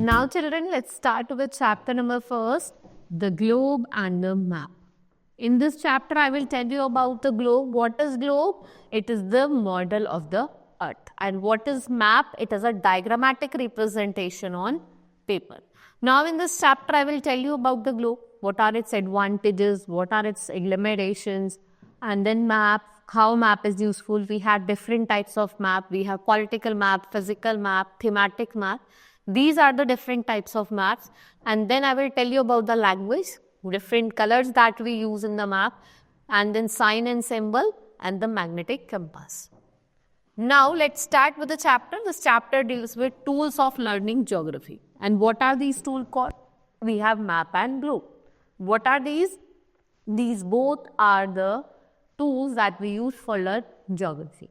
Now children, let's start with chapter number first, the globe and the map. In this chapter, I will tell you about the globe. What is globe? It is the model of the earth. And what is map? It is a diagrammatic representation on paper. Now in this chapter, I will tell you about the globe. What are its advantages? What are its limitations? And then map, how map is useful. We have different types of map. We have political map, physical map, thematic map. These are the different types of maps. And then I will tell you about the language, different colors that we use in the map, and then sign and symbol and the magnetic compass. Now let's start with the chapter. This chapter deals with tools of learning geography. And what are these tools called? We have map and globe. What are these? These both are the tools that we use for learn geography.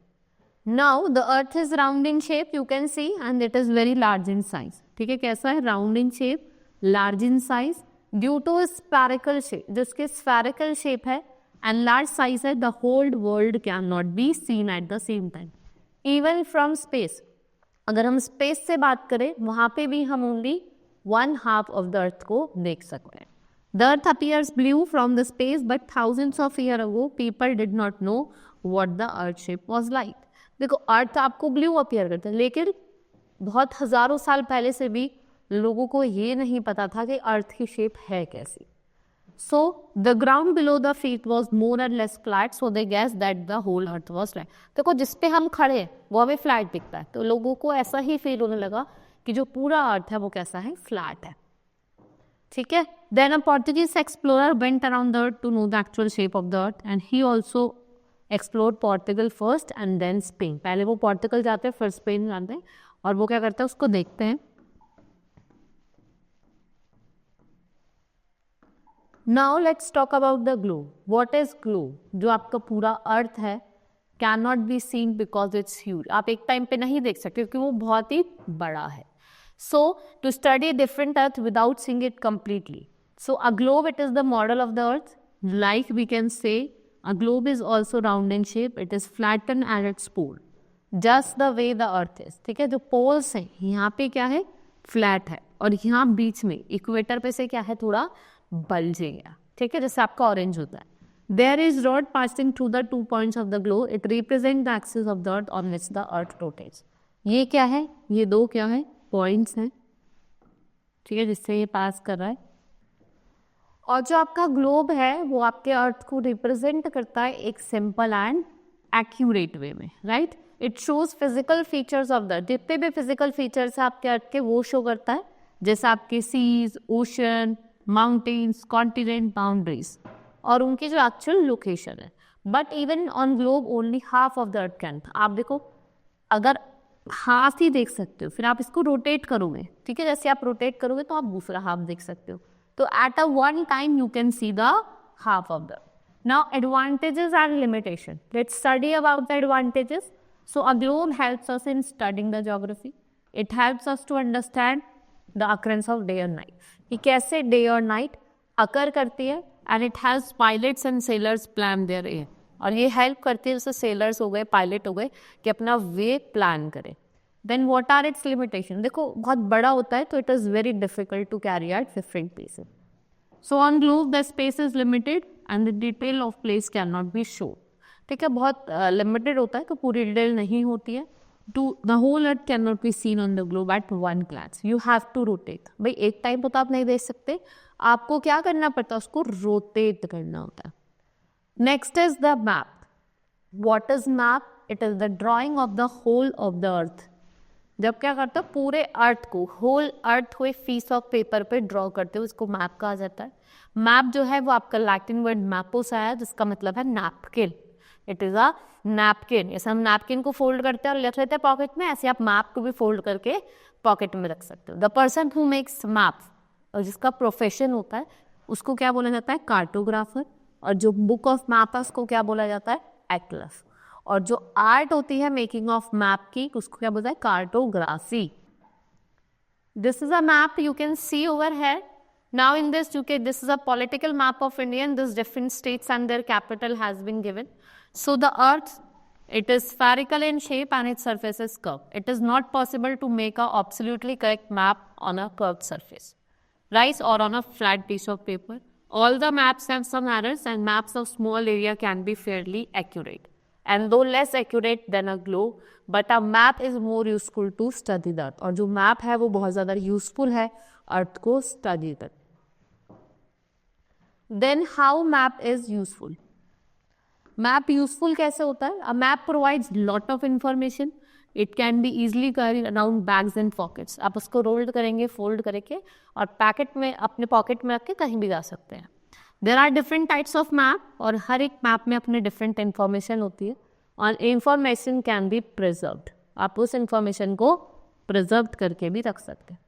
Now the earth is round in shape, you can see, and it is very large in size. ठीक है, कैसा है? Round in shape, large in size, due to spherical shape. जिसके spherical shape है and large size है, the whole world cannot be seen at the same time. Even from space. अगर हम space से बात करें, वहाँ पे भी हम only 1/2 of the earth को देख सकते हैं. The earth appears blue from the space, but thousands of years ago, people did not know what the earth shape was like. देखो, अर्थ आपको ब्लू अपीयर करता है, लेकिन बहुत हजारों साल पहले से भी लोगों को ये नहीं पता था कि अर्थ की शेप है कैसी. So the ground below the feet was more and less flat, so they guess that the whole earth was flat. देखो, जिस पे हम खड़े हैं वो हमें फ्लैट दिखता है, तो लोगों को ऐसा ही फील होने लगा कि जो पूरा अर्थ है वो कैसा है, फ्लैट है. ठीक है. Then a Portuguese explorer went around the earth to know the actual shape of the earth, and he also explore Portugal first and then Spain. पहले वो पोर्टुगल जाते हैं, फिर स्पेन जाते हैं, और वो क्या करते हैं, उसको देखते हैं. Now let's talk about the globe. What is globe? जो आपका पूरा अर्थ है, can not be seen because it's huge. आप एक टाइम पे नहीं देख सकते क्योंकि वो बहुत ही बड़ा है. So to study different earth without seeing it completely. So a globe, it is the model of the earth. Like we can say a globe is also round in shape. It is flattened at its pole, just the way the earth is. ठीक है, जो poles हैं यहाँ पे क्या है, flat है, और यहाँ बीच में इक्वेटर पे से क्या है, थोड़ा बल्जिंग है. ठीक है, जैसे आपका ऑरेंज होता है. There is rod passing through the 2 points of the globe. It represents the axis of the earth on which the earth rotates. ये क्या है, ये दो क्या है, पॉइंट्स हैं. ठीक है, जिससे ये पास कर रहा है. और जो आपका ग्लोब है वो आपके अर्थ को रिप्रेजेंट करता है एक सिंपल एंड एक्यूरेट वे में, right. It shows physical features of the, जितने भी फिजिकल फीचर्स है आपके अर्थ के वो शो करता है, जैसे आपके seas, ocean, mountains, continent, boundaries और उनकी जो एक्चुअल लोकेशन है. But even on globe only half of the earth can. आप देखो, अगर हाफ ही देख सकते हो, फिर आप इसको रोटेट करोगे, ठीक है, जैसे आप रोटेट करोगे तो आप दूसरा हाफ देख सकते हो. So at a one time you can see the half of the. Now advantages and limitation. Let's study about the advantages. So a globe helps us in studying the geography. It helps us to understand the occurrence of day and night. कि कैसे day और night occur करती है, and it helps pilots and sailors plan their way. और ये help करती है, जैसे sailors हो गए, pilot हो गए, कि अपना way plan करें. Then what are its limitations? देखो, बहुत बड़ा होता है तो it is very difficult to carry at different places. So on globe the space is limited and the detail of place cannot be shown. ठीक है, बहुत limited होता है तो पूरी डिटेल नहीं होती है. The whole earth cannot be seen on the globe at one glance. You have to rotate. भाई एक टाइम तो आप नहीं देख सकते, आपको क्या करना पड़ता है, उसको रोटेट करना होता है. Next is the map. What is map? It is the drawing of the whole of the earth. जब क्या करते हो, पूरे अर्थ को, होल अर्थ को एक पीस ऑफ पेपर पे ड्रॉ करते हो, इसको मैप कहा जाता है. मैप जो है वो आपका लैटिन वर्ड मैपोस आया है, जिसका मतलब है napkin. It is a napkin. जैसे हम नैपकिन को फोल्ड करते हैं और रख लेते हैं पॉकेट में, ऐसे आप मैप को भी फोल्ड करके पॉकेट में रख सकते हो. The person who makes map, और जिसका प्रोफेशन होता है, उसको क्या बोला जाता है, कार्टोग्राफर. और जो बुक ऑफ मैप है उसको क्या बोला जाता है, एटलस. और जो आर्ट होती है मेकिंग ऑफ मैप की, उसको क्या बोलता है, cartography. This is a map you can see over here. Now in this, this is a political map of India, and this different states and their capital has been given. So the earth, it is spherical in shape and its surface is curved. It is not possible to make a absolutely correct map on a curved surface, right, or on a flat piece of paper. All the maps have some errors, and maps of small area can be fairly accurate, and though less accurate than a globe, but a map is more useful to study the earth. और जो map है वो बहुत ज़्यादा useful है अर्थ को study करने. Then how map is useful? Map useful कैसे होता है? A map provides lot of information. It can be easily carried around bags and pockets. आप उसको rolled करेंगे, fold करके और पैकेट में अपने पॉकेट में रख के कहीं भी जा सकते हैं. There are different types of map और हर एक मैप में अपनी different information होती है और information can be preserved. आप उस information को preserved करके भी रख सकते हैं.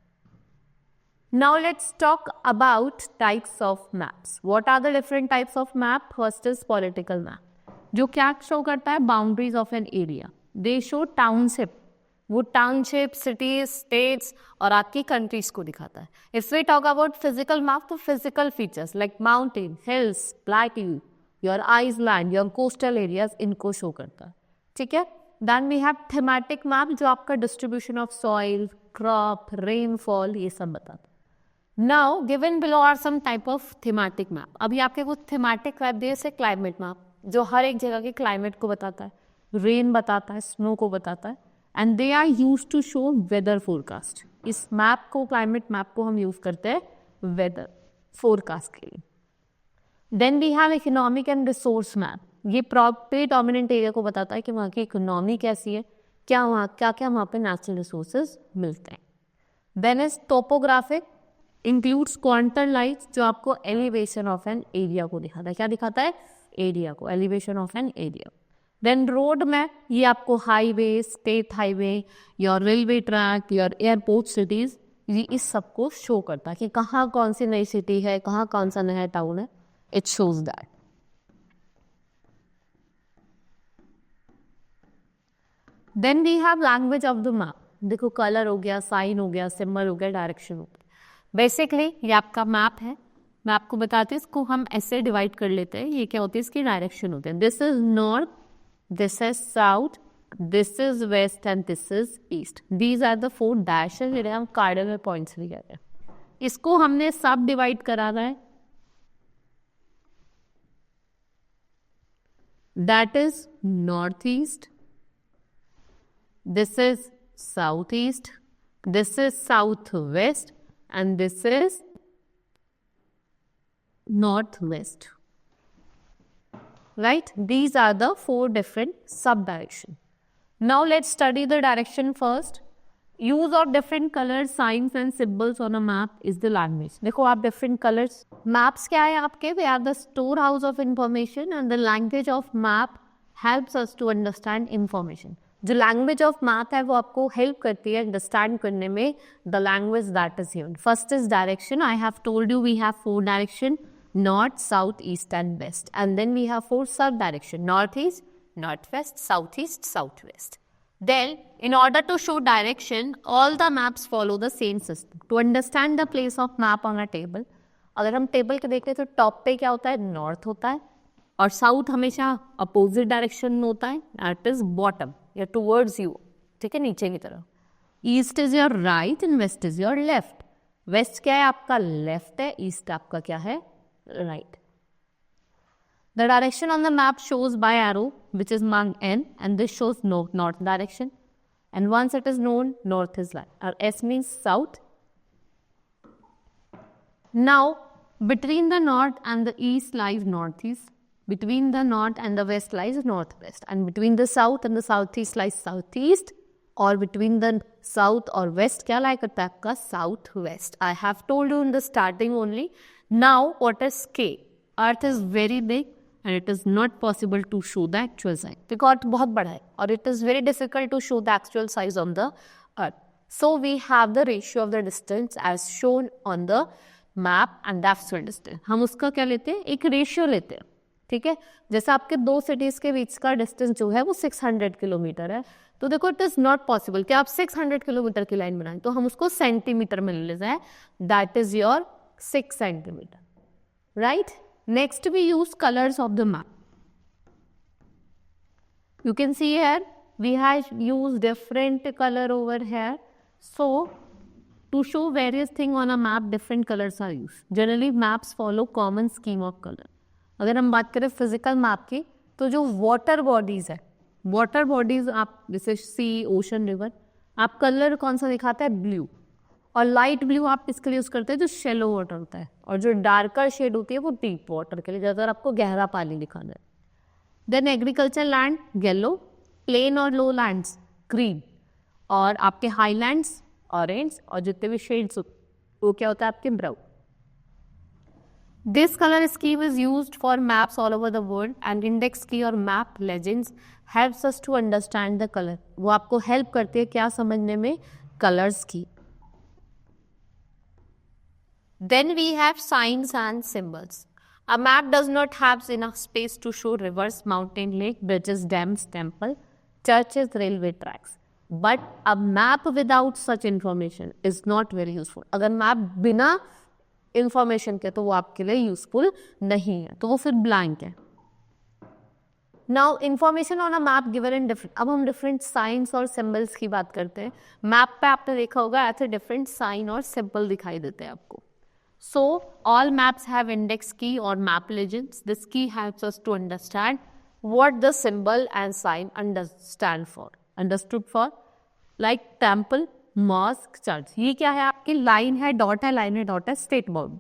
Now let's talk about types of maps. What are the different types of map? First is political map. जो क्या शो करता है? Boundaries of an area. They show township. वो टाउनशिप, सिटीज, स्टेट्स और आपकी कंट्रीज को दिखाता है. If we talk about physical map, तो physical features like mountain, hills, plateau, your island, your coastal areas, इनको शो करता है. ठीक है. Then we have thematic map, जो आपका distribution of soil, crop, rainfall, ये सब बताता है. Now given below are some type of thematic map. अभी आपके कुछ थीमेटिक मैप दिए से क्लाइमेट मैप, जो हर एक जगह के क्लाइमेट को बताता है, रेन बताता है, स्नो को बताता है, and they are use to show weather forecast. इस मैप को, क्लाइमेट मैप को हम यूज करते हैं वेदर फोरकास्ट के लिए. Then we have economic and resource map. ये प्रीडोमिनेंट एरिया को बताता है कि वहाँ की इकोनॉमी कैसी है, क्या वहाँ पे नेचुरल रिसोर्सेज मिलते हैं. Then is topographic, includes quantum lights, जो आपको एलिवेशन ऑफ एन एरिया को दिखाता है. क्या दिखाता है? एरिया को, elevation of an area. Then road map, ये आपको highway, state highway, your railway track, your airport cities, ये इस सब को शो करता है कि कहाँ कौन सी नई सिटी है, कहाँ कौन सा नया टाउन है. It shows that. Then we have language of the map. देखो कलर हो गया, साइन हो गया, सिंबल हो गया, डायरेक्शन हो गया. बेसिकली ये आपका मैप है. मैं आपको बताती हूँ, इसको हम ऐसे डिवाइड कर लेते हैं. ये क्या होती है? इसकी डायरेक्शन होती है. This is north, this is south, this is west and this is east. These are the four dashes जिन्हें हम cardinal points भी कहते हैं. इसको हमने सब डिवाइड कराना है. That is northeast, this is southeast, this is southwest and this is northwest. Right? These are the four different sub-directions. Now let's study the direction first. Use of different colors, signs and symbols on a map is the language. देखो आप different colors. Maps क्या है आपके? They are the storehouse of information and the language of map helps us to understand information. जो language of map है वो आपको help करती है understand करने में the language that is given. First is direction. I have told you we have four direction. North, south, east and west. And then we have four sub-direction. Northeast, northwest, southeast, southwest. Then, in order to show direction, all the maps follow the same system. To understand the place of map on a table, अगर हम table के देखें तो top पे क्या होता है? North होता है और साउथ हमेशा अपोजिट डायरेक्शन में होता है. दैट इज बॉटम या टूवर्ड्स यू. ठीक है, नीचे की तरफ. East is your right and west is your left. West क्या है? आपका लेफ्ट है. ईस्ट आपका क्या है? Right. The direction on the map shows by arrow, which is marked N, and this shows north direction. And once it is known, north is line. Or S means south. Now, between the north and the east lies northeast. Between the north and the west lies northwest. And between the south and the southeast lies southeast. Or between the south or west, क्या lie करता है आपका? Southwest. I have told you in the starting only. Now, what is K? Earth is very big and it is not possible to show the actual size. Because बहुत बड़ा है और it is very difficult to show the actual size on the Earth. So, we have the ratio of the distance as shown on the map and the actual distance. हम उसका क्या लेते हैं? एक रेशियो लेते हैं. ठीक है, जैसे आपके दो सिटीज़ के बीच का डिस्टेंस जो है वो 600 किलोमीटर है. तो देखो इट इज़ नॉट पॉसिबल कि आप 600 किलोमीटर की लाइन बनाएं, तो हम उसको सेंटीमीटर में ले जाएं. That is your 6 centimeter. Right? Next we use colors of the map. You can see here we have used different color over here. So to show various thing on a map, different colors are used. Generally maps follow common scheme of color. अगर हम बात करें physical map की, तो जो water bodies है, water bodies आप जैसे सी, ओशन, रिवर, आप कलर कौन सा दिखाता है? ब्लू. और लाइट ब्लू आप इसके लिए यूज करते हैं जो शेलो वाटर होता है, और जो डार्कर शेड होती है वो डीप वाटर के लिए, ज़्यादातर आपको गहरा पानी दिखाना है. Then agriculture land yellow, plain और लो लैंड्स ग्रीन, और आपके हाईलैंड्स ऑरेंज, और जितने भी शेड्स वो क्या होता है आपके brown. This colour scheme is used for maps all over the world, and index key और map legends helps us to understand the colour. वो आपको हेल्प करती है क्या समझने में? कलर्स की. Then we have signs and symbols. A map does not have enough space to show rivers, mountain, lake, bridges, dams, temple, churches, railway tracks. But a map without such information is not very useful. अगर map बिना information के तो वो आपके लिए useful नहीं है, तो वो फिर ब्लैंक है. Now information on a map given in different. अब हम डिफरेंट साइंस और सिंबल्स की बात करते हैं. मैप पे आपने देखा होगा ऐसे डिफरेंट साइन और सिंबल दिखाई देते हैं आपको. So all maps have index key or map legends. This key helps us to understand what the symbol and sign understood for. Like temple, mosque, church. ये क्या है? आपकी लाइन है, डॉट है, लाइन है, डॉट है, स्टेट बाउंड.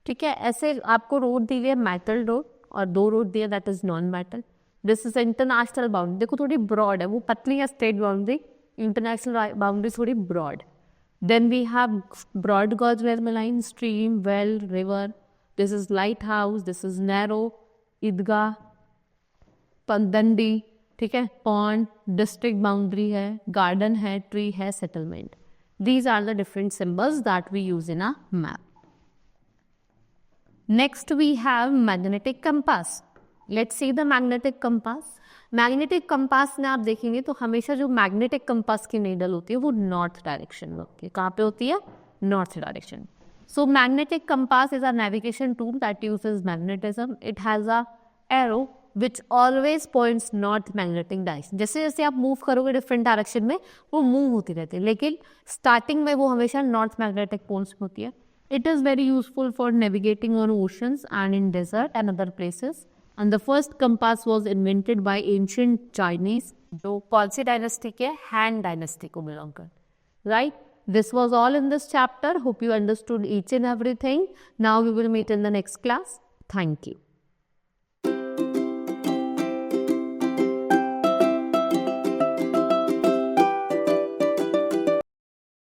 ठीक है. ऐसे आपको रोड दी है मेटल रोड, और 2 रोड दिए that is non metal. This is international boundary. देखो थोड़ी ब्रॉड है, वो पतली है स्टेट बाउंड्री, इंटरनेशनल बाउंड्री थोड़ी broad. Then we have broad gauge railway line, stream, well, river. This is lighthouse. This is narrow, idgah, pandandi. ठीक है. Pond, district boundary है, garden है, tree है, settlement. These are the different symbols that we use in a map. Next we have magnetic compass. Let's see the magnetic compass. Magnetic compass में आप देखेंगे तो हमेशा जो मैग्नेटिक कंपास की नीडल होती है वो नॉर्थ डायरेक्शन में होती है. कहाँ पे होती है? North direction. So magnetic compass is a navigation tool that uses magnetism. It has a arrow which always points north magnetic direction. जैसे जैसे आप मूव करोगे डिफरेंट डायरेक्शन में वो मूव होती रहती है, लेकिन स्टार्टिंग में वो हमेशा नॉर्थ मैग्नेटिक पोल्स में होती है. It is very useful for navigating on oceans and in desert and other places. And the first compass was invented by ancient Chinese, जो कौन सी डायनेस्टी के? Han डायनेस्टी को बिलोंग कर. Right? This was all in this chapter. Hope you understood each and everything. Now we will meet in the next class. Thank you.